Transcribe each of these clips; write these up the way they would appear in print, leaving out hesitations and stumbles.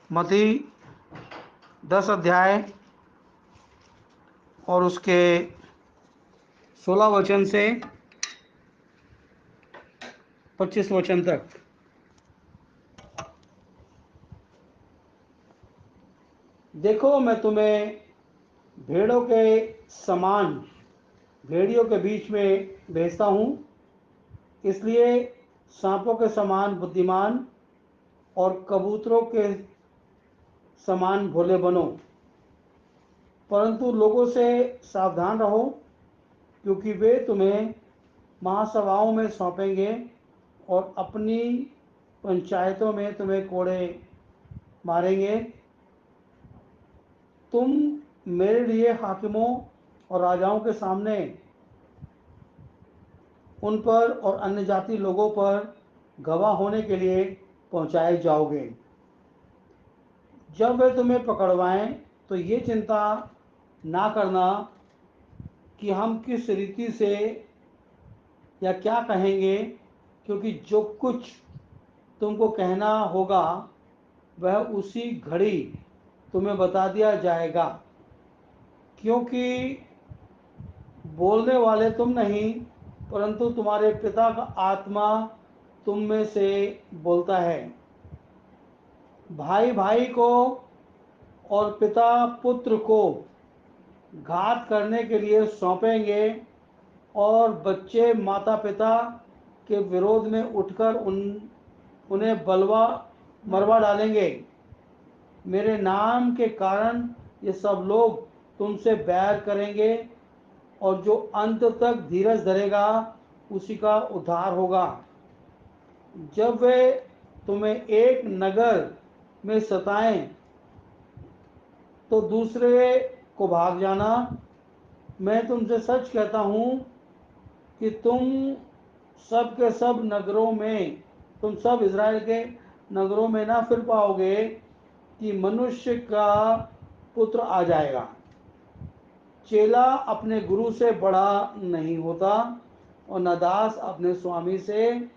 मती 10 अध्याय और उसके 16 वचन से 25 वचन तक। देखो, मैं तुम्हें भेड़ों के समान भेड़ियों के बीच में भेजता हूँ, इसलिए सांपों के समान बुद्धिमान और कबूतरों के समान भोले बनो। परंतु लोगों से सावधान रहो, क्योंकि वे तुम्हें महासभाओं में सौंपेंगे और अपनी पंचायतों में तुम्हें कोड़े मारेंगे। तुम मेरे लिए हाकिमों और राजाओं के सामने उन पर और अन्य जाति लोगों पर गवाह होने के लिए पहुंचाए जाओगे। जब वे तुम्हें पकड़वाएं तो ये चिंता ना करना कि हम किस रीति से या क्या कहेंगे, क्योंकि जो कुछ तुमको कहना होगा वह उसी घड़ी तुम्हें बता दिया जाएगा, क्योंकि बोलने वाले तुम नहीं, परंतु तुम्हारे पिता का आत्मा तुम में से बोलता है। भाई भाई को और पिता पुत्र को घात करने के लिए सौंपेंगे, और बच्चे माता पिता के विरोध में उठकर उन्हें बलवा मरवा डालेंगे। मेरे नाम के कारण ये सब लोग तुमसे बैर करेंगे, और जो अंत तक धीरज धरेगा उसी का उद्धार होगा। जब वे तुम्हें एक नगर में सताएं तो दूसरे को भाग जाना। मैं तुमसे सच कहता हूँ कि तुम सब इज़राइल के नगरों में ना फिर पाओगे कि मनुष्य का पुत्र आ जाएगा। चेला अपने गुरु से बड़ा नहीं होता, और न दास अपने स्वामी से।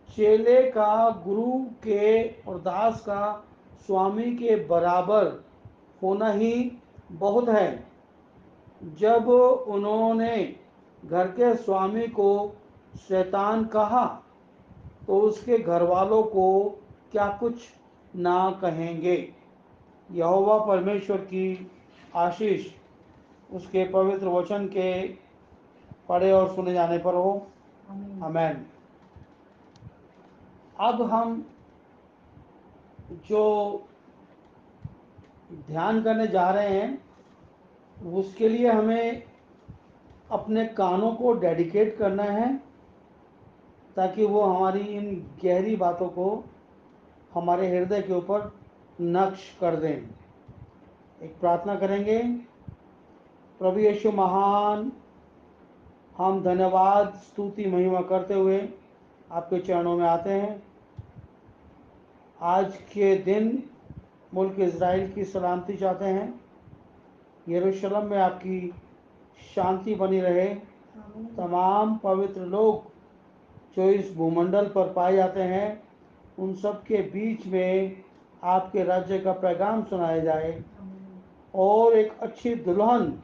चेले का गुरु के और दास का स्वामी के बराबर होना ही बहुत है। जब उन्होंने घर के स्वामी को शैतान कहा तो उसके घर वालों को क्या कुछ ना कहेंगे। यहोवा परमेश्वर की आशीष उसके पवित्र वचन के पढ़े और सुने जाने पर हो। आमेन। अब हम जो ध्यान करने जा रहे हैं उसके लिए हमें अपने कानों को डेडिकेट करना है, ताकि वो हमारी इन गहरी बातों को हमारे हृदय के ऊपर नक्श कर दें। एक प्रार्थना करेंगे। प्रभु यीशु महान, हम धन्यवाद स्तुति महिमा करते हुए आपके चरणों में आते हैं। आज के दिन मुल्क इज़राइल की सलामती चाहते हैं। यरूशलेम में आपकी शांति बनी रहे। तमाम पवित्र लोग जो इस भूमंडल पर पाए जाते हैं उन सब के बीच में आपके राज्य का पैगाम सुनाया जाए, और एक अच्छी दुल्हन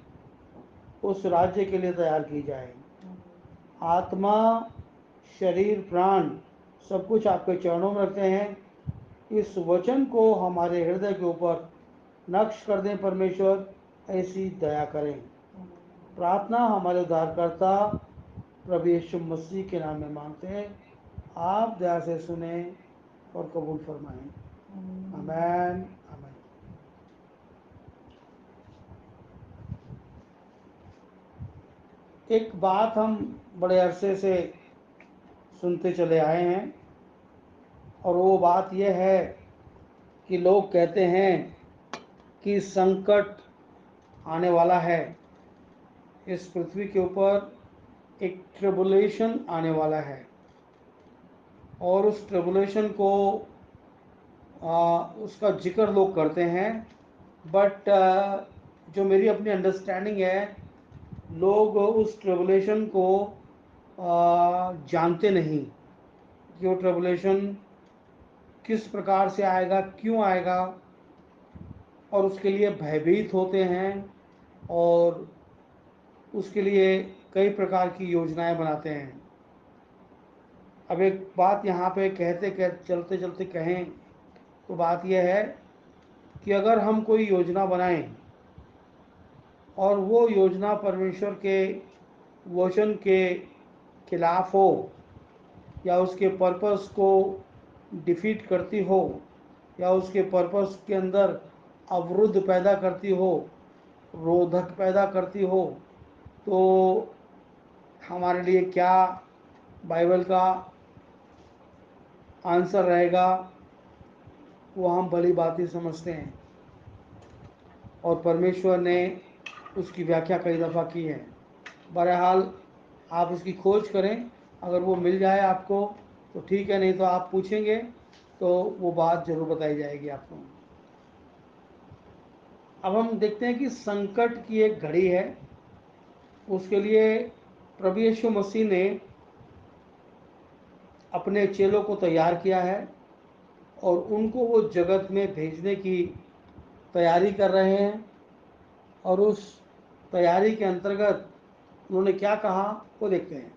उस राज्य के लिए तैयार की जाए। आत्मा, शरीर, प्राण सब कुछ आपके चरणों में रखते हैं। इस वचन को हमारे हृदय के ऊपर नक्श कर दें परमेश्वर, ऐसी दया करें। प्रार्थना हमारे उद्धारकर्ता प्रभु यीशु मसीह के नाम में मांगते हैं। आप दया से सुने और कबूल फरमाएं। आमेन आमेन। एक बात हम बड़े अरसे से सुनते चले आए हैं, और वो बात यह है कि लोग कहते हैं कि संकट आने वाला है। इस पृथ्वी के ऊपर एक ट्रिबुलेशन आने वाला है, और उस ट्रिबुलेशन को उसका जिक्र लोग करते हैं। बट जो मेरी अपनी अंडरस्टैंडिंग है, लोग उस ट्रिबुलेशन को जानते नहीं कि वो ट्रिबुलेशन किस प्रकार से आएगा, क्यों आएगा, और उसके लिए भयभीत होते हैं और उसके लिए कई प्रकार की योजनाएं बनाते हैं। अब एक बात यहाँ पे चलते चलते कहें तो बात यह है कि अगर हम कोई योजना बनाएं और वो योजना परमेश्वर के वचन के खिलाफ हो या उसके पर्पस को डिफीट करती हो या उसके पर्पस के अंदर अवरुद्ध पैदा करती हो, रोधक पैदा करती हो, तो हमारे लिए क्या बाइबल का आंसर रहेगा वो हम भली बात ही समझते हैं, और परमेश्वर ने उसकी व्याख्या कई दफ़ा की है। बहरहाल आप उसकी खोज करें, अगर वो मिल जाए आपको तो ठीक है, नहीं तो आप पूछेंगे तो वो बात जरूर बताई जाएगी आपको। अब हम देखते हैं कि संकट की एक घड़ी है, उसके लिए प्रभु यीशु मसीह ने अपने चेलों को तैयार किया है और उनको वो जगत में भेजने की तैयारी कर रहे हैं। और उस तैयारी के अंतर्गत उन्होंने क्या कहा वो देखते हैं।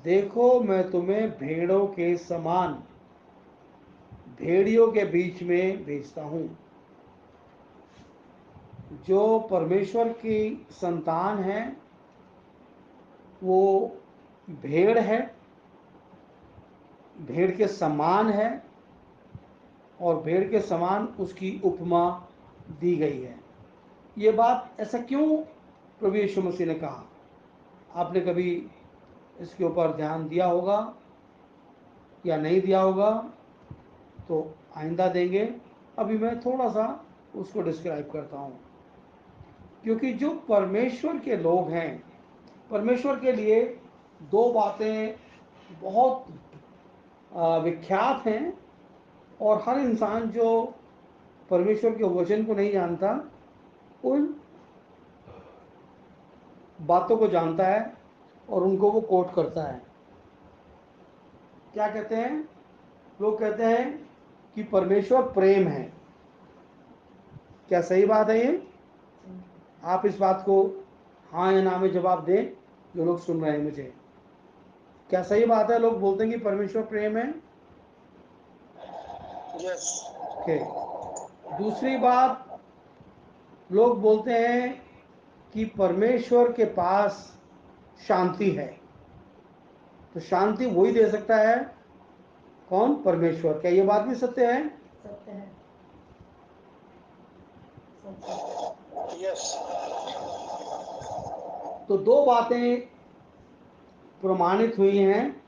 देखो मैं तुम्हें भेड़ों के समान भेड़ियों के बीच में भेजता हूँ। जो परमेश्वर की संतान है वो भेड़ है, भेड़ के समान है, और भेड़ के समान उसकी उपमा दी गई है। ये बात ऐसा क्यों प्रभु यीशु मसीह ने कहा? आपने कभी इसके ऊपर ध्यान दिया होगा या नहीं दिया होगा तो आइंदा देंगे। अभी मैं थोड़ा सा उसको डिस्क्राइब करता हूँ, क्योंकि जो परमेश्वर के लोग हैं, परमेश्वर के लिए दो बातें बहुत विख्यात हैं, और हर इंसान जो परमेश्वर के वचन को नहीं जानता उन बातों को जानता है और उनको वो कोट करता है। क्या कहते हैं लोग? कहते हैं कि परमेश्वर प्रेम है। क्या सही बात है ये? आप इस बात को हाँ या ना में जवाब दें, जो लोग सुन रहे हैं मुझे। क्या सही बात है? लोग बोलते हैं कि परमेश्वर प्रेम है। यस। ओके। दूसरी बात, लोग बोलते हैं कि परमेश्वर के पास शांति है। तो शांति वही दे सकता है, कौन? परमेश्वर। क्या ये बात भी सत्य है? सत्य है। यस। तो दो बातें प्रमाणित हुई हैं।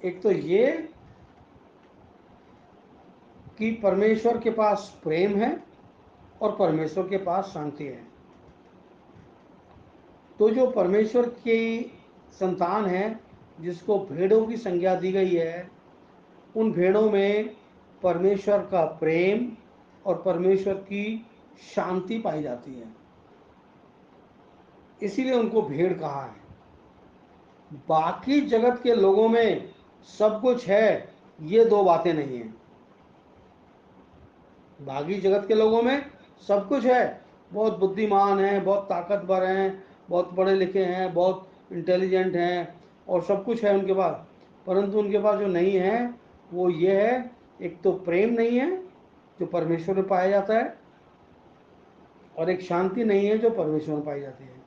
एक तो ये कि परमेश्वर के पास प्रेम है और परमेश्वर के पास शांति है। तो जो परमेश्वर की संतान है, जिसको भेड़ों की संज्ञा दी गई है, उन भेड़ों में परमेश्वर का प्रेम और परमेश्वर की शांति पाई जाती है, इसीलिए उनको भेड़ कहा है। बाकी जगत के लोगों में सब कुछ है, ये दो बातें नहीं है। बाकी जगत के लोगों में सब कुछ है, बहुत बुद्धिमान हैं, बहुत ताकतवर हैं, बहुत पढ़े लिखे हैं, बहुत इंटेलिजेंट हैं, और सब कुछ है उनके पास। परंतु उनके पास जो नहीं है वो ये है, एक तो प्रेम नहीं है जो परमेश्वर में पाया जाता है, और एक शांति नहीं है जो परमेश्वर में पाई जाती है।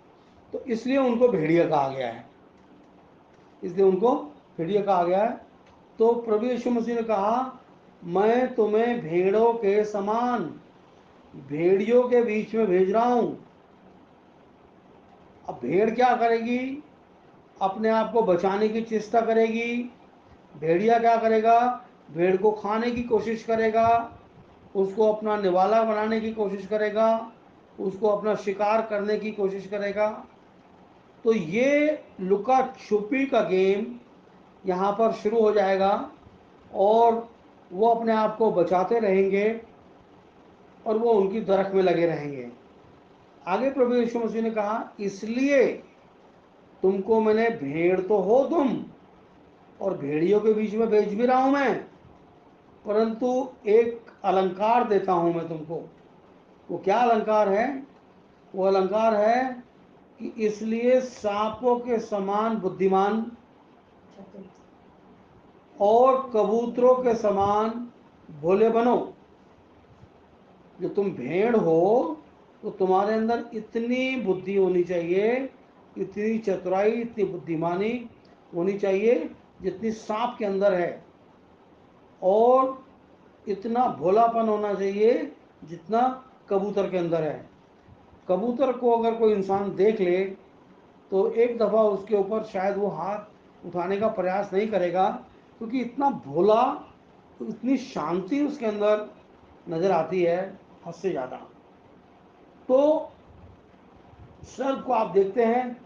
तो इसलिए उनको भेड़िया कहा गया है, इसलिए उनको भेड़िया कहा गया है। तो प्रभु यीशु मसीह ने कहा, मैं तुम्हें भेड़ों के समान भेड़ियों के बीच में भेज रहा हूं। अब भेड़ क्या करेगी? अपने आप को बचाने की चेष्टा करेगी। भेड़िया क्या करेगा? भेड़ को खाने की कोशिश करेगा, उसको अपना निवाला बनाने की कोशिश करेगा, उसको अपना शिकार करने की कोशिश करेगा। तो ये लुका छुपी का गेम यहाँ पर शुरू हो जाएगा, और वो अपने आप को बचाते रहेंगे और वो उनकी दरख में लगे रहेंगे। आगे प्रभु यीशु मसीह ने कहा, इसलिए तुमको मैंने, भेड़ तो हो तुम और भेड़ियों के बीच में भेज भी रहा हूं मैं, परंतु एक अलंकार देता हूं मैं तुमको। वो क्या अलंकार है? वो अलंकार है कि इसलिए सांपों के समान बुद्धिमान और कबूतरों के समान भोले बनो। जो तुम भेड़ हो तो तुम्हारे अंदर इतनी बुद्धि होनी चाहिए, इतनी चतुराई, इतनी बुद्धिमानी होनी चाहिए जितनी सांप के अंदर है, और इतना भोलापन होना चाहिए जितना कबूतर के अंदर है। कबूतर को अगर कोई इंसान देख ले तो एक दफ़ा उसके ऊपर शायद वो हाथ उठाने का प्रयास नहीं करेगा, क्योंकि इतना भोला, इतनी शांति उसके अंदर नज़र आती है, हद से ज़्यादा। तो सर्प को आप देखते हैं,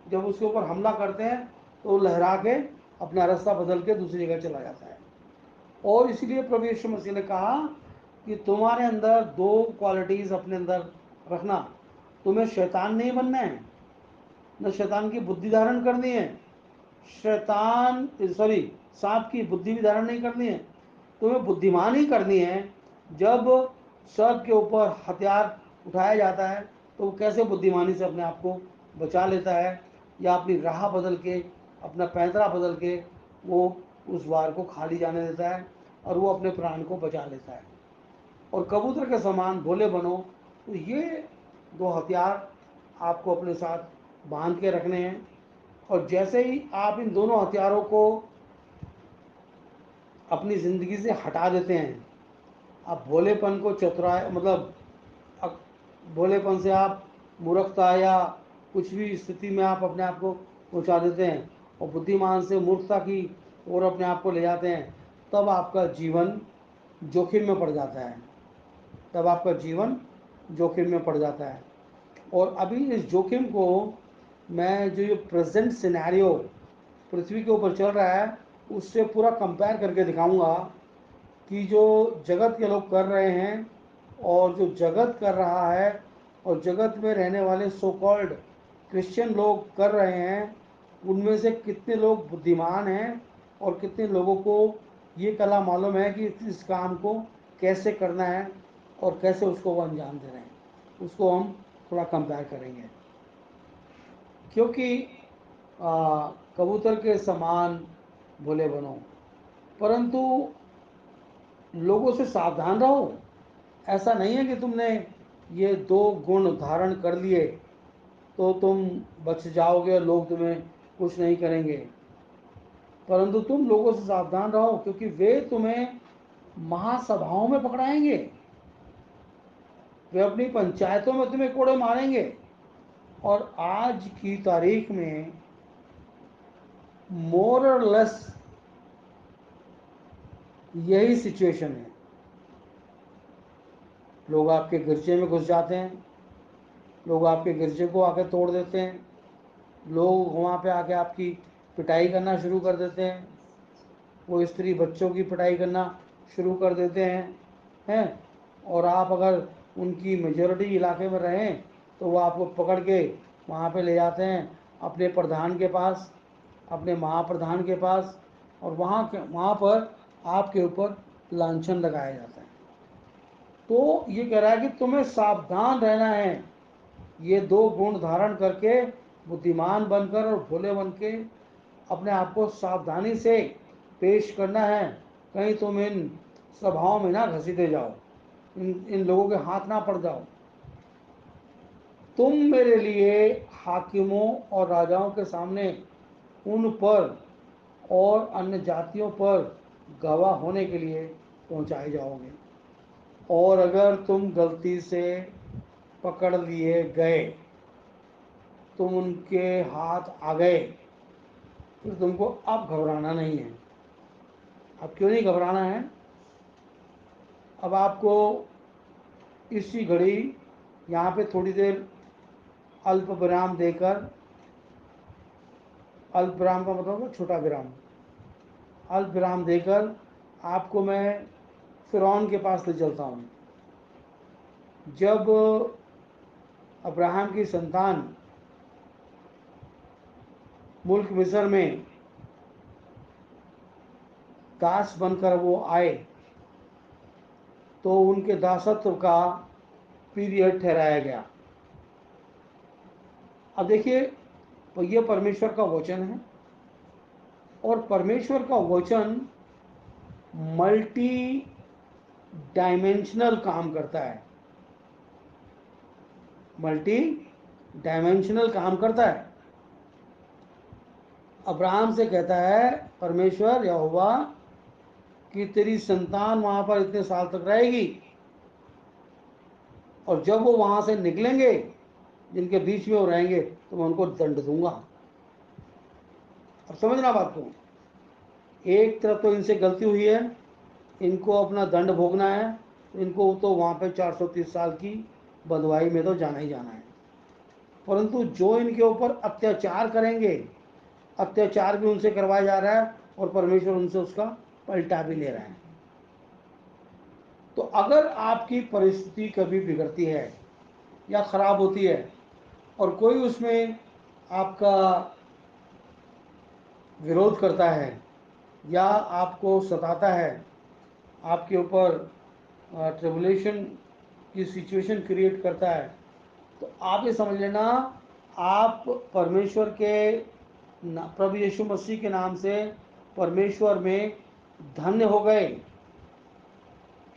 जब उसके ऊपर हमला करते हैं तो वो लहरा के अपना रास्ता बदल के दूसरी जगह चला जाता है। और इसीलिए प्रभु यीशु मसीह ने कहा कि तुम्हारे अंदर दो क्वालिटीज़ अपने अंदर रखना। तुम्हें शैतान नहीं बनना है, न शैतान की बुद्धि धारण करनी है, सांप की बुद्धि भी धारण नहीं करनी है। तुम्हें बुद्धिमान ही करनी है। जब सर्प के ऊपर हथियार उठाया जाता है तो वो कैसे बुद्धिमानी से अपने आप को बचा लेता है, या अपनी राह बदल के, अपना पैंतरा बदल के वो उस वार को खाली जाने देता है और वो अपने प्राण को बचा लेता है। और कबूतर के समान भोले बनो। तो ये दो हथियार आपको अपने साथ बांध के रखने हैं। और जैसे ही आप इन दोनों हथियारों को अपनी ज़िंदगी से हटा देते हैं, आप भोलेपन को चतुराई, मतलब भोलेपन से आप मूर्खता या कुछ भी स्थिति में आप अपने आप को पहुंचा देते हैं और बुद्धिमान से मूर्खता की ओर अपने आप को ले जाते हैं, तब आपका जीवन जोखिम में पड़ जाता है। तब आपका जीवन जोखिम में पड़ जाता है। और अभी इस जोखिम को मैं, जो ये प्रेजेंट सिनेरियो पृथ्वी के ऊपर चल रहा है, उससे पूरा कंपेयर करके दिखाऊंगा कि जो जगत के लोग कर रहे हैं और जो जगत कर रहा है और जगत में रहने वाले सो कॉल्ड क्रिश्चियन लोग कर रहे हैं, उनमें से कितने लोग बुद्धिमान हैं और कितने लोगों को ये कला मालूम है कि इस काम को कैसे करना है और कैसे उसको वो अंजाम दे रहे हैं। उसको हम थोड़ा कंपेयर करेंगे। क्योंकि कबूतर के समान भोले बनो, परंतु लोगों से सावधान रहो। ऐसा नहीं है कि तुमने ये दो गुण धारण कर लिए तो तुम बच जाओगे और लोग तुम्हें कुछ नहीं करेंगे, परंतु तुम लोगों से सावधान रहो, क्योंकि वे तुम्हें महासभाओं में पकड़ाएंगे, वे अपनी पंचायतों में तुम्हें कोड़े मारेंगे। और आज की तारीख में मोर और लेस यही सिचुएशन है। लोग आपके गिरजे में घुस जाते हैं, लोग आपके गिरजे को आके तोड़ देते हैं, लोग वहाँ पे आके आपकी पिटाई करना शुरू कर देते हैं, वो स्त्री बच्चों की पिटाई करना शुरू कर देते हैं। और आप अगर उनकी मेजॉरिटी इलाके में रहें तो वो आपको पकड़ के वहाँ पे ले जाते हैं अपने प्रधान के पास, अपने महाप्रधान के पास, और वहाँ पर आपके ऊपर लांछन लगाया जाता है। तो ये कह रहा है कि तुम्हें सावधान रहना है, ये दो गुण धारण करके, बुद्धिमान बनकर और भोले बन के अपने आप को सावधानी से पेश करना है। कहीं तुम इन सभाओं में ना घसीटे जाओ, इन लोगों के हाथ ना पड़ जाओ। तुम मेरे लिए हाकिमों और राजाओं के सामने उन पर और अन्य जातियों पर गवाह होने के लिए पहुंचाए जाओगे। और अगर तुम गलती से पकड़ लिए गए, तुम उनके हाथ आ गए, तो तुमको अब घबराना नहीं है। अब क्यों नहीं घबराना है? अब आपको इसी घड़ी यहाँ पे थोड़ी देर अल्प विराम देकर, अल्प विराम का मतलब है छोटा विराम, अल्प विराम देकर आपको मैं फिरौन के पास ले चलता हूँ। जब अब्राहम की संतान मुल्क मिस्र में दास बनकर वो आए, तो उनके दासत्व का पीरियड ठहराया गया। अब देखिए, तो ये परमेश्वर का वचन है, और परमेश्वर का वचन मल्टी डायमेंशनल काम करता है, मल्टी डायमेंशनल काम करता है। अब्राहम से कहता है परमेश्वर यहोवा कि तेरी संतान वहां पर इतने साल तक रहेगी, और जब वो वहां से निकलेंगे, जिनके बीच में वो रहेंगे, तो मैं उनको दंड दूंगा। अब समझना बात को, एक तरफ तो इनसे गलती हुई है, इनको अपना दंड भोगना है, तो इनको तो वहां पे 430 साल की बंधुआई में तो जाना ही जाना है। परंतु जो इनके ऊपर अत्याचार करेंगे, अत्याचार भी उनसे करवाया जा रहा है, और परमेश्वर उनसे उसका पलटा भी ले रहा है। तो अगर आपकी परिस्थिति कभी बिगड़ती है या खराब होती है, और कोई उसमें आपका विरोध करता है या आपको सताता है, आपके ऊपर ट्रिबुलेशन की सिचुएशन क्रिएट करता है, तो आप ये समझ लेना, आप परमेश्वर के प्रभु यीशु मसीह के नाम से परमेश्वर में धन्य हो गए।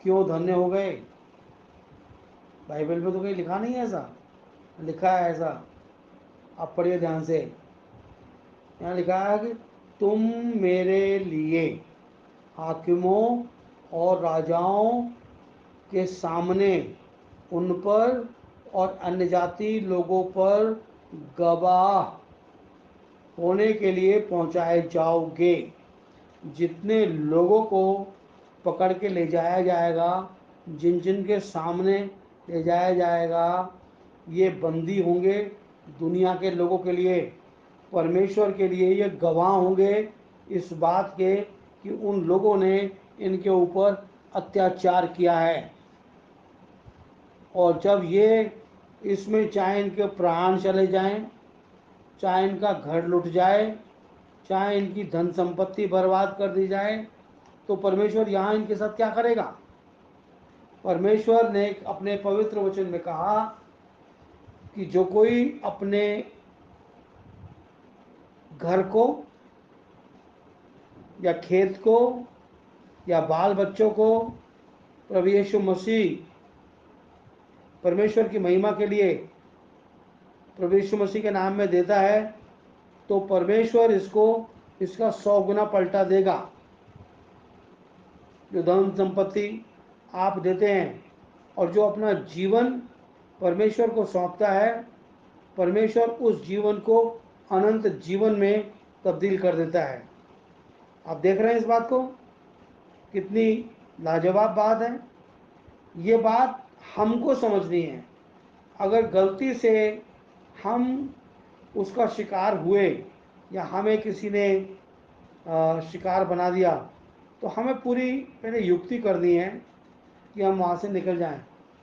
क्यों धन्य हो गए? बाइबल में तो कहीं लिखा नहीं है ऐसा, लिखा है ऐसा, आप पढ़िए ध्यान से। यहाँ लिखा है कि तुम मेरे लिए हाकिमों और राजाओं के सामने उन पर और अन्य जाति लोगों पर गवाह होने के लिए पहुंचाए जाओगे। जितने लोगों को पकड़ के ले जाया जाएगा, जिन जिन के सामने ले जाया जाएगा, ये बंदी होंगे दुनिया के लोगों के लिए, परमेश्वर के लिए ये गवाह होंगे इस बात के कि उन लोगों ने इनके ऊपर अत्याचार किया है। और जब ये इसमें चाहे इनके प्राण चले जाएं, चाहे इनका घर लुट जाए, चाहे इनकी धन संपत्ति बर्बाद कर दी जाए, तो परमेश्वर यहाँ इनके साथ क्या करेगा? परमेश्वर ने अपने पवित्र वचन में कहा कि जो कोई अपने घर को या खेत को या बाल बच्चों को प्रभु यीशु मसीह परमेश्वर की महिमा के लिए प्रभु यीशु मसीह के नाम में देता है, तो परमेश्वर इसको इसका 100 गुना पलटा देगा। जो धन संपत्ति आप देते हैं और जो अपना जीवन परमेश्वर को सौंपता है, परमेश्वर उस जीवन को अनंत जीवन में तब्दील कर देता है। आप देख रहे हैं इस बात को, कितनी लाजवाब बात है। ये बात हमको समझनी है। अगर गलती से हम उसका शिकार हुए या हमें किसी ने शिकार बना दिया, तो हमें पूरी पहले युक्ति करनी है कि हम वहाँ से निकल जाएं।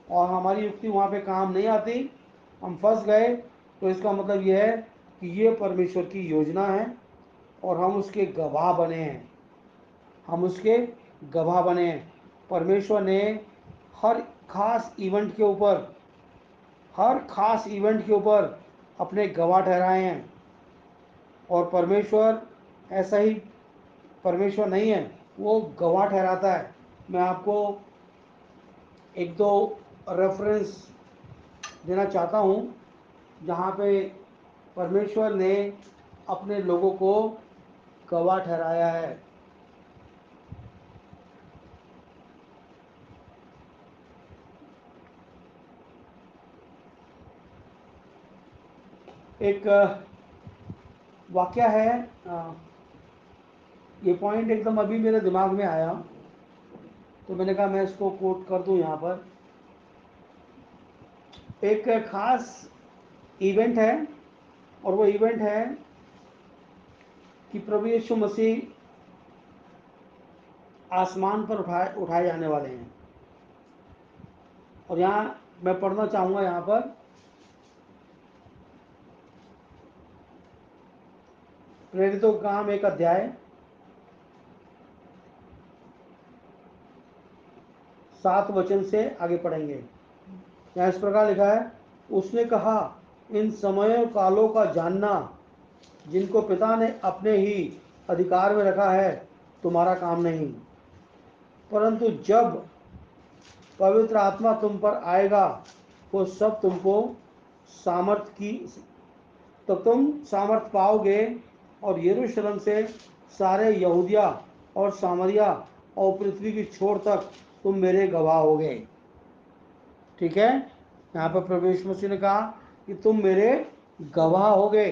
और हमारी युक्ति वहाँ पे काम नहीं आती, हम फंस गए, तो इसका मतलब यह है कि ये परमेश्वर की योजना है और हम उसके गवाह बने हैं, हम उसके गवाह बने हैं। परमेश्वर ने हर खास इवेंट के ऊपर, हर खास इवेंट के ऊपर अपने गवाह ठहराए हैं। और परमेश्वर ऐसा ही परमेश्वर नहीं है, वो गवाह ठहराता है। मैं आपको एक दो रेफरेंस देना चाहता हूँ जहाँ पे परमेश्वर ने अपने लोगों को गवाह ठहराया है। एक वाक्य है, ये पॉइंट एकदम अभी मेरे दिमाग में आया, तो मैंने कहा मैं इसको कोट कर दूं यहाँ पर। एक खास इवेंट है, और वो इवेंट है कि प्रभु यीशु मसीह आसमान पर उठाए जाने वाले हैं। और यहाँ मैं पढ़ना चाहूँगा यहाँ पर प्रेरितों का काम 1 अध्याय 7 वचन से आगे पढ़ेंगे। यहाँ इस प्रकार लिखा है, उसने कहा, इन समयों कालों का जानना जिनको पिता ने अपने ही अधिकार में रखा है तुम्हारा काम नहीं, परंतु जब पवित्र आत्मा तुम पर आएगा वो सब तुमको सामर्थ की, तो तुम सामर्थ पाओगे और यरूशलेम से सारे यहूदिया और सामरिया और पृथ्वी की छोर तक तुम मेरे गवाह होगे। ठीक है, यहाँ पर प्रभु यीशु मसीह ने कहा कि तुम मेरे गवाह होगे।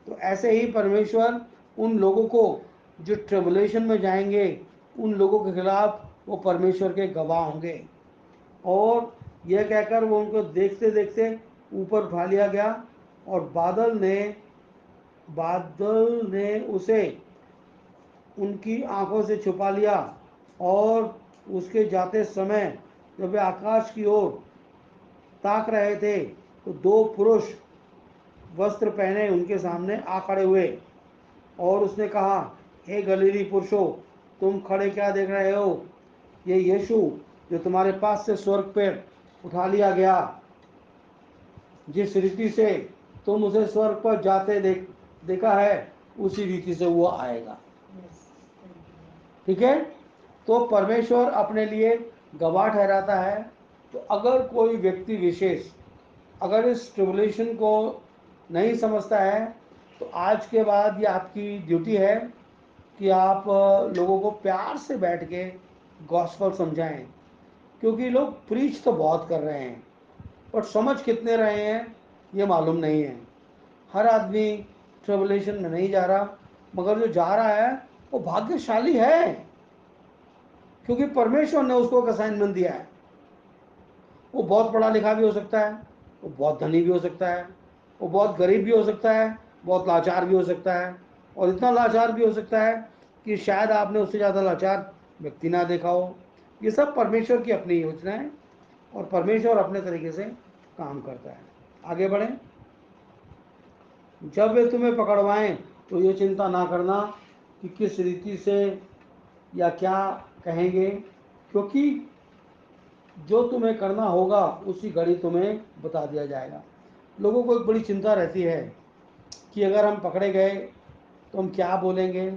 तो ऐसे ही परमेश्वर उन लोगों को जो ट्रिबुलेशन में जाएंगे उन लोगों के खिलाफ वो परमेश्वर के गवाह होंगे। और यह कहकर वो उनको देखते देखते ऊपर उठा लिया गया और बादल ने उसे उनकी आंखों से छुपा लिया। और उसके जाते समय जब वे आकाश की ओर ताक रहे थे तो 2 पुरुष वस्त्र पहने उनके सामने आ खड़े हुए। और उसने कहा, हे गलीली पुरुषों, तुम खड़े क्या देख रहे हो? ये यीशु जो तुम्हारे पास से स्वर्ग पर उठा लिया गया, जिस रीति से तुम उसे स्वर्ग पर जाते देखा है उसी रीति से वो आएगा। ठीक है, तो परमेश्वर अपने लिए गवाह ठहराता है। तो अगर कोई व्यक्ति विशेष अगर इस ट्रिबुलेशन को नहीं समझता है तो आज के बाद ये आपकी ड्यूटी है कि आप लोगों को प्यार से बैठ के गॉस्पेल समझाएं, क्योंकि लोग प्रीच तो बहुत कर रहे हैं पर समझ कितने रहे हैं ये मालूम नहीं है। हर आदमी ट्रिबुलेशन में नहीं जा रहा, मगर जो जा रहा है वो भाग्यशाली है, क्योंकि परमेश्वर ने उसको एक असाइनमेंट दिया है। वो बहुत पढ़ा लिखा भी हो सकता है, वो बहुत धनी भी हो सकता है, वो बहुत गरीब भी हो सकता है, बहुत लाचार भी हो सकता है, और इतना लाचार भी हो सकता है कि शायद आपने उससे ज़्यादा लाचार व्यक्ति ना देखा हो। ये सब परमेश्वर की अपनी योजना है और परमेश्वर अपने तरीके से काम करता है। आगे बढ़ें। जब वे तुम्हें पकड़वाएं तो ये चिंता ना करना कि किस रीति से या क्या कहेंगे, क्योंकि जो तुम्हें करना होगा उसी घड़ी तुम्हें बता दिया जाएगा। लोगों को एक बड़ी चिंता रहती है कि अगर हम पकड़े गए तो हम क्या बोलेंगे,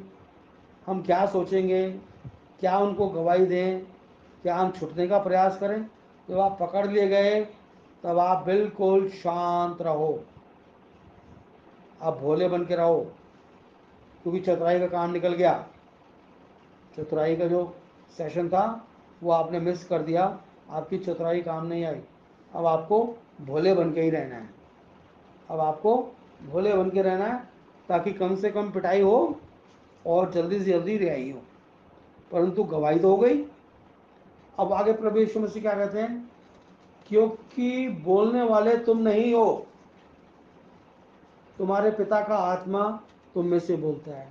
हम क्या सोचेंगे, क्या उनको गवाही दें, क्या हम छुटने का प्रयास करें। जब आप पकड़ लिए गए तब आप बिल्कुल शांत रहो, आप भोले बन के रहो, क्योंकि चतुराई का काम निकल गया। चतुराई का जो सेशन था वो आपने मिस कर दिया, आपकी चतुराई काम नहीं आई। अब आपको भोले बन के ही रहना है, अब आपको भोले बन के रहना है, ताकि कम से कम पिटाई हो और जल्दी से जल्दी रिहाई हो, परंतु गवाही तो हो गई। अब आगे प्रभु यीशु मसीह क्या कहते हैं, क्योंकि बोलने वाले तुम नहीं हो, तुम्हारे पिता का आत्मा तुम में से बोलता है।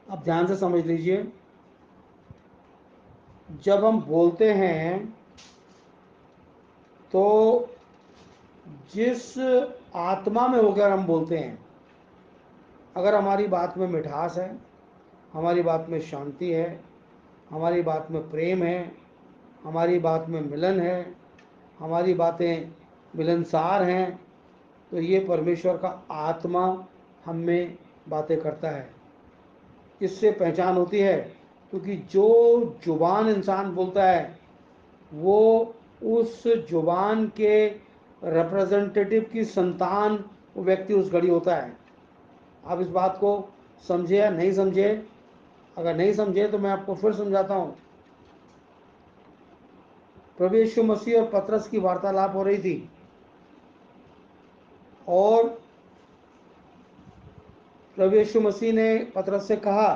अब ध्यान से समझ लीजिए, जब हम बोलते हैं तो जिस आत्मा में होकर हम बोलते हैं, अगर हमारी बात में मिठास है, हमारी बात में शांति है, हमारी बात में प्रेम है, हमारी बात में मिलन है, हमारी बातें मिलनसार हैं, तो ये परमेश्वर का आत्मा हम में बातें करता है। इससे पहचान होती है, क्योंकि जो जुबान इंसान बोलता है वो उस जुबान के रिप्रेजेंटेटिव की संतान वो व्यक्ति उस घड़ी होता है। आप इस बात को समझे या नहीं समझे, अगर नहीं समझे तो मैं आपको फिर समझाता हूँ। प्रभु यीशु मसीह और पतरस की वार्तालाप हो रही थी और प्रभु यीशु मसीह ने पतरस से कहा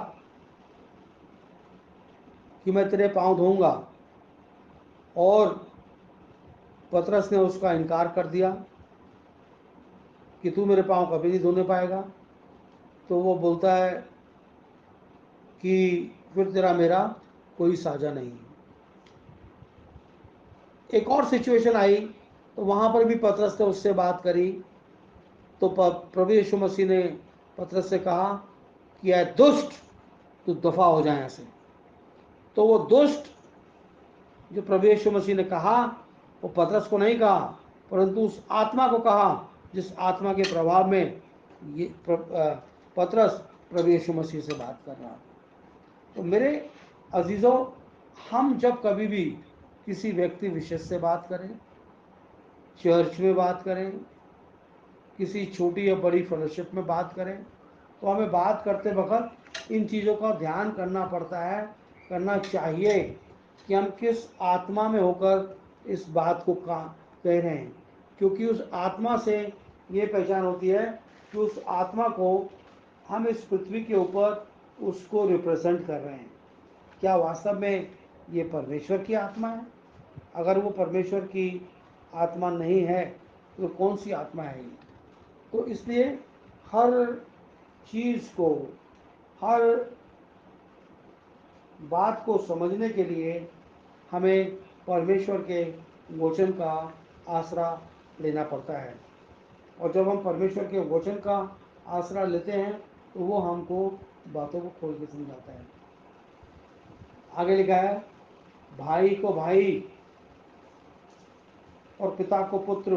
कि मैं तेरे पांव धोऊंगा, और पतरस ने उसका इनकार कर दिया कि तू मेरे पांव कभी नहीं धोने पाएगा। तो वो बोलता है कि फिर तेरा मेरा कोई साझा नहीं। एक और सिचुएशन आई तो वहां पर भी पतरस ने उससे बात करी, तो प्रभु यीशु मसीह ने पतरस से कहा कि ऐ दुष्ट, तू दफा हो जाए ऐसे। तो वो दुष्ट जो प्रभु यीशु मसीह ने कहा वो पतरस को नहीं कहा, परंतु उस आत्मा को कहा जिस आत्मा के प्रभाव में ये पतरस प्रभु यीशु मसीह से बात कर रहा। तो मेरे अजीजों, हम जब कभी भी किसी व्यक्ति विशेष से बात करें, चर्च में बात करें, किसी छोटी या बड़ी फेलोशिप में बात करें, तो हमें बात करते वक्त इन चीज़ों का ध्यान करना पड़ता है, करना चाहिए कि हम किस आत्मा में होकर इस बात को कह रहे हैं, क्योंकि उस आत्मा से ये पहचान होती है कि उस आत्मा को हम इस पृथ्वी के ऊपर उसको रिप्रेजेंट कर रहे हैं। क्या वास्तव में ये परमेश्वर की आत्मा है? अगर वो परमेश्वर की आत्मा नहीं है तो कौन सी आत्मा है ये? तो इसलिए हर चीज़ को, हर बात को समझने के लिए हमें परमेश्वर के वचन का आसरा लेना पड़ता है। और जब हम परमेश्वर के वचन का आसरा लेते हैं तो वो हमको बातों को खोल के समझाता है। आगे लिखा है, भाई को भाई और पिता को पुत्र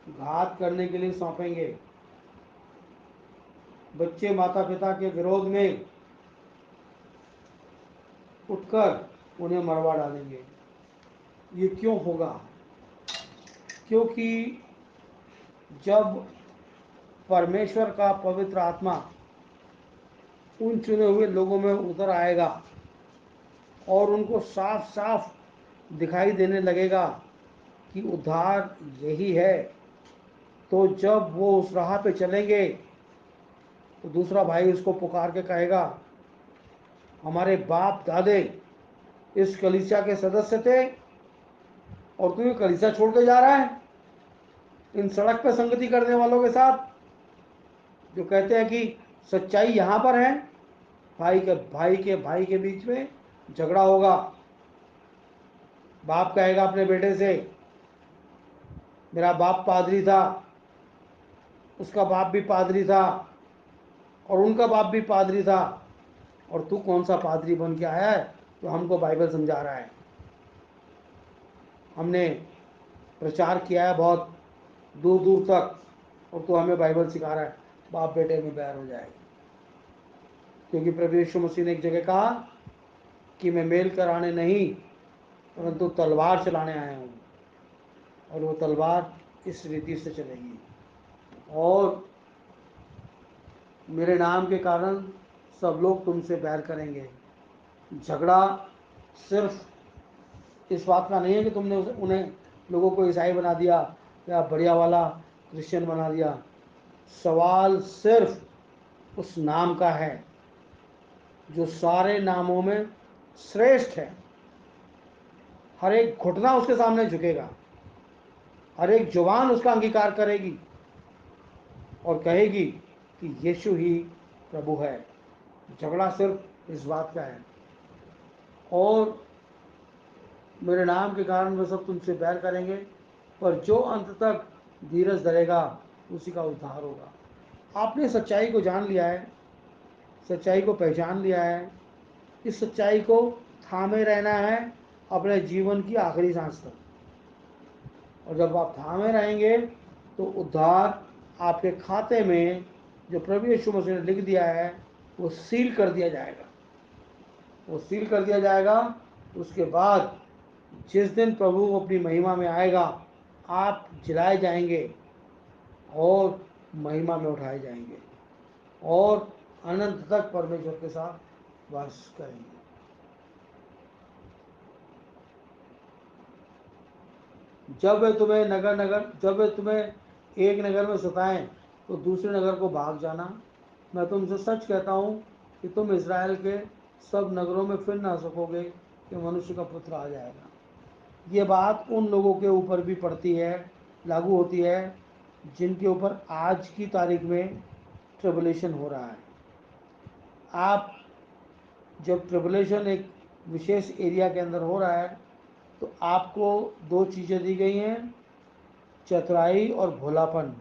घात करने के लिए सौंपेंगे, बच्चे माता पिता के विरोध में उठकर उन्हें मरवा डालेंगे। ये क्यों होगा? क्योंकि जब परमेश्वर का पवित्र आत्मा उन चुने हुए लोगों में उतर आएगा और उनको साफ साफ दिखाई देने लगेगा कि उद्धार यही है, तो जब वो उस राह पे चलेंगे तो दूसरा भाई उसको पुकार के कहेगा, हमारे बाप दादे इस कलीसिया के सदस्य थे और तू ये कलीसिया छोड़ के जा रहा है इन सड़क पे संगति करने वालों के साथ, जो कहते हैं कि सच्चाई यहाँ पर है। भाई के बीच में झगड़ा होगा। बाप कहेगा अपने बेटे से, मेरा बाप पादरी था, उसका बाप भी पादरी था और उनका बाप भी पादरी था, और तू कौन सा पादरी बन के आया है तो हमको बाइबल समझा रहा है? हमने प्रचार किया है बहुत दूर दूर तक और तू हमें बाइबल सिखा रहा है। बाप बेटे में बैर हो जाएगी, क्योंकि प्रभु यीशु मसीह ने एक जगह कहा कि मैं मेल कराने नहीं परंतु तलवार चलाने आया हूँ, और वो तलवार इस रीति से चलेगी। और मेरे नाम के कारण सब लोग तुमसे बैर करेंगे। झगड़ा सिर्फ इस बात का नहीं है कि तुमने उन्हें लोगों को ईसाई बना दिया या बढ़िया वाला क्रिश्चियन बना दिया। सवाल सिर्फ उस नाम का है जो सारे नामों में श्रेष्ठ है। हर एक घुटना उसके सामने झुकेगा, हर एक जुबान उसका अंगीकार करेगी और कहेगी कि यीशु ही प्रभु है। झगड़ा सिर्फ इस बात का है। और मेरे नाम के कारण वे सब तुमसे बैर करेंगे, पर जो अंत तक धीरज धरेगा उसी का उद्धार होगा। आपने सच्चाई को जान लिया है, सच्चाई को पहचान लिया है, इस सच्चाई को थामे रहना है अपने जीवन की आखिरी सांस तक। और जब आप थामे रहेंगे तो उद्धार आपके खाते में जो प्रभु यीशु मसीह ने लिख दिया है वो सील कर दिया जाएगा। वो सील कर दिया जाएगा। उसके बाद जिस दिन प्रभु अपनी महिमा में आएगा, आप जिलाए जाएंगे और महिमा में उठाए जाएंगे और अनंत तक परमेश्वर के साथ वास करेंगे। जब वे तुम्हें एक नगर में सताएं तो दूसरे नगर को भाग जाना। मैं तुमसे सच कहता हूँ कि तुम इज़राइल के सब नगरों में फिर ना सकोगे कि मनुष्य का पुत्र आ जाएगा। ये बात उन लोगों के ऊपर भी पड़ती है, लागू होती है जिनके ऊपर आज की तारीख में ट्रिबुलेशन हो रहा है। आप जब ट्रिबुलेशन एक विशेष एरिया के अंदर हो रहा है तो आपको दो चीज़ें दी गई हैं, चतुराई और भोलापन।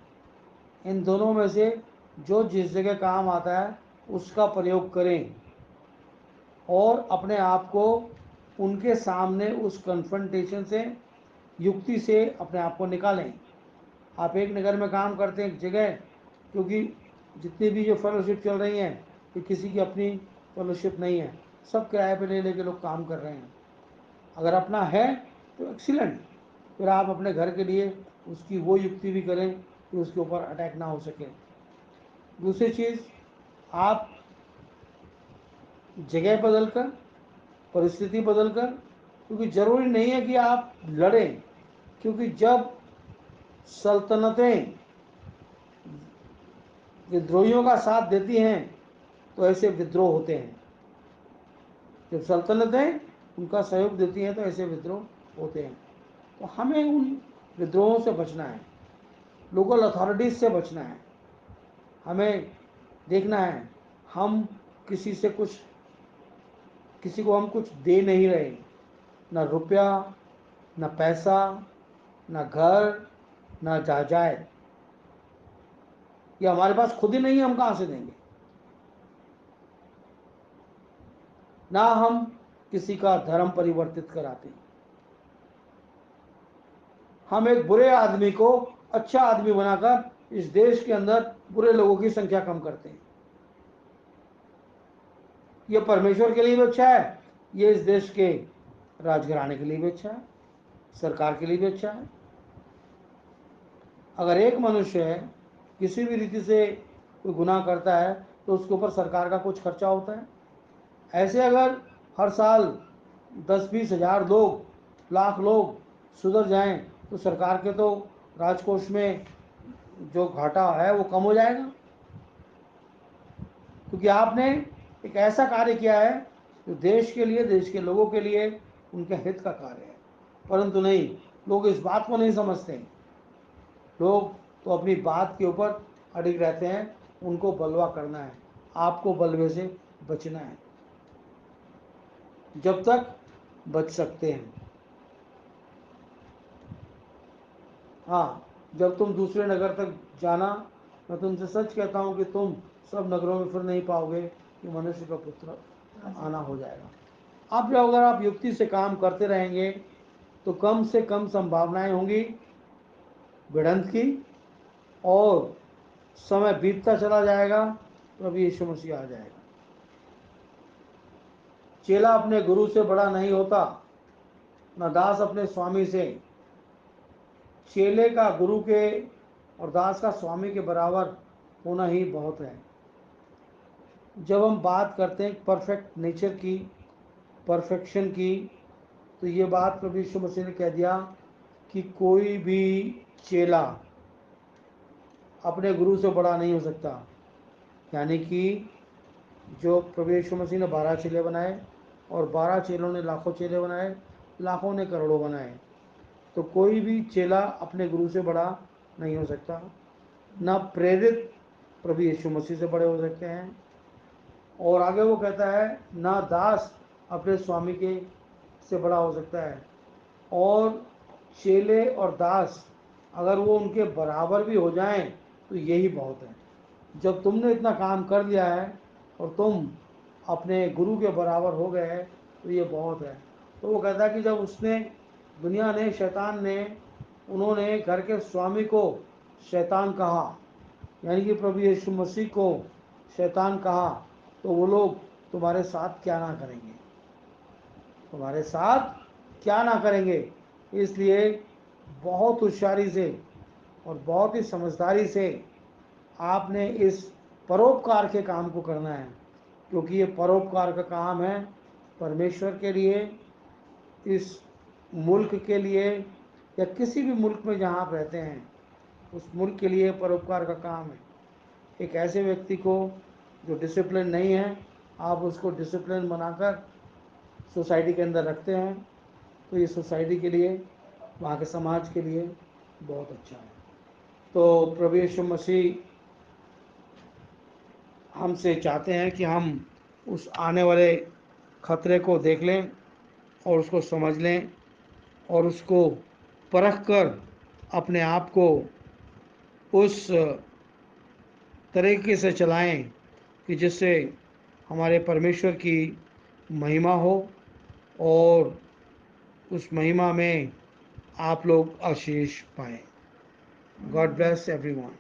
इन दोनों में से जो जिस जगह काम आता है उसका प्रयोग करें और अपने आप को उनके सामने उस कन्फ्रंटेशन से, युक्ति से अपने आप को निकालें। आप एक नगर में काम करते हैं, एक जगह, क्योंकि जितनी भी जो फेलोशिप चल रही हैं ये किसी की अपनी फेलोशिप नहीं है, सब किराए पे ले लेके लोग काम कर रहे हैं। अगर अपना है तो एक्सीलेंट, फिर आप अपने घर के लिए उसकी वो युक्ति भी करें कि उसके ऊपर अटैक ना हो सके। दूसरी चीज़, आप जगह बदलकर, परिस्थिति बदलकर, क्योंकि ज़रूरी नहीं है कि आप लड़ें, क्योंकि जब सल्तनतें विद्रोहियों का साथ देती हैं तो ऐसे विद्रोह होते हैं। जब सल्तनतें उनका सहयोग देती हैं तो ऐसे विद्रोह होते हैं। तो हमें उन विद्रोहों से बचना है, लोकल अथॉरिटीज़ से बचना है। हमें देखना है हम किसी से कुछ, किसी को हम कुछ दे नहीं रहे, ना रुपया, ना पैसा, ना घर, ना जायदाद। ये हमारे पास खुद ही नहीं है, हम कहाँ से देंगे। ना हम किसी का धर्म परिवर्तित कराते हैं। हम एक बुरे आदमी को अच्छा आदमी बनाकर इस देश के अंदर बुरे लोगों की संख्या कम करते हैं। ये परमेश्वर के लिए भी अच्छा है, ये इस देश के राजघराने के लिए भी अच्छा है, सरकार के लिए भी अच्छा है। अगर एक मनुष्य है किसी भी रीति से कोई गुनाह करता है तो उसके ऊपर सरकार का कुछ खर्चा होता है। ऐसे अगर हर साल 10-20 हज़ार लोग, लाख लोग सुधर जाएं तो सरकार के तो राजकोष में जो घाटा है वो कम हो जाएगा, क्योंकि आपने एक ऐसा कार्य किया है जो देश के लिए, देश के लोगों के लिए, उनके हित का कार्य है। परंतु नहीं, लोग इस बात को नहीं समझते। लोग तो अपनी बात के ऊपर अड़िग रहते हैं, उनको बलवा करना है। आपको बलवे से बचना है जब तक बच सकते हैं। हाँ, जब तुम दूसरे नगर तक जाना, मैं तुमसे सच कहता हूँ कि तुम सब नगरों में फिर नहीं पाओगे कि मनुष्य का पुत्र आना हो जाएगा। आप जो, अगर आप युक्ति से काम करते रहेंगे तो कम से कम संभावनाएं होंगी भिड़ंत की, और समय बीतता चला जाएगा तो अभी यीशु मसीह आ जाएगा। चेला अपने गुरु से बड़ा नहीं होता, न दास अपने स्वामी से। चेले का गुरु के और दास का स्वामी के बराबर होना ही बहुत है। जब हम बात करते हैं परफेक्ट नेचर की, परफेक्शन की, तो ये बात प्रभु यीशु मसीह ने कह दिया कि कोई भी चेला अपने गुरु से बड़ा नहीं हो सकता। यानी कि जो प्रभु यीशु मसीह ने 12 चेले बनाए, और 12 चेलों ने लाखों चेले बनाए, लाखों ने करोड़ों बनाए, तो कोई भी चेला अपने गुरु से बड़ा नहीं हो सकता। ना प्रेरित प्रभु यीशु मसीह से बड़े हो सकते हैं। और आगे वो कहता है, ना दास अपने स्वामी के से बड़ा हो सकता है। और चेले और दास अगर वो उनके बराबर भी हो जाएं तो यही बहुत है। जब तुमने इतना काम कर लिया है और तुम अपने गुरु के बराबर हो गए हैं तो ये बहुत है। तो वो कहता है कि जब उसने, दुनिया ने, शैतान ने, उन्होंने घर के स्वामी को शैतान कहा, यानी कि प्रभु यीशु मसीह को शैतान कहा, तो वो लोग तुम्हारे साथ क्या ना करेंगे, तुम्हारे साथ क्या ना करेंगे। इसलिए बहुत होशियारी से और बहुत ही समझदारी से आपने इस परोपकार के काम को करना है, क्योंकि ये परोपकार का काम है परमेश्वर के लिए, इस मुल्क के लिए, या किसी भी मुल्क में जहाँ आप रहते हैं उस मुल्क के लिए परोपकार का काम है। एक ऐसे व्यक्ति को जो डिसिप्लिन नहीं है, आप उसको डिसिप्लिन बनाकर सोसाइटी के अंदर रखते हैं तो ये सोसाइटी के लिए, वहाँ के समाज के लिए बहुत अच्छा है। तो प्रभु यीशु मसीह हमसे चाहते हैं कि हम उस आने वाले खतरे को देख लें और उसको समझ लें और उसको परख कर अपने आप को उस तरीके से चलाएं कि जिससे हमारे परमेश्वर की महिमा हो और उस महिमा में आप लोग आशीष पाएं। God bless everyone.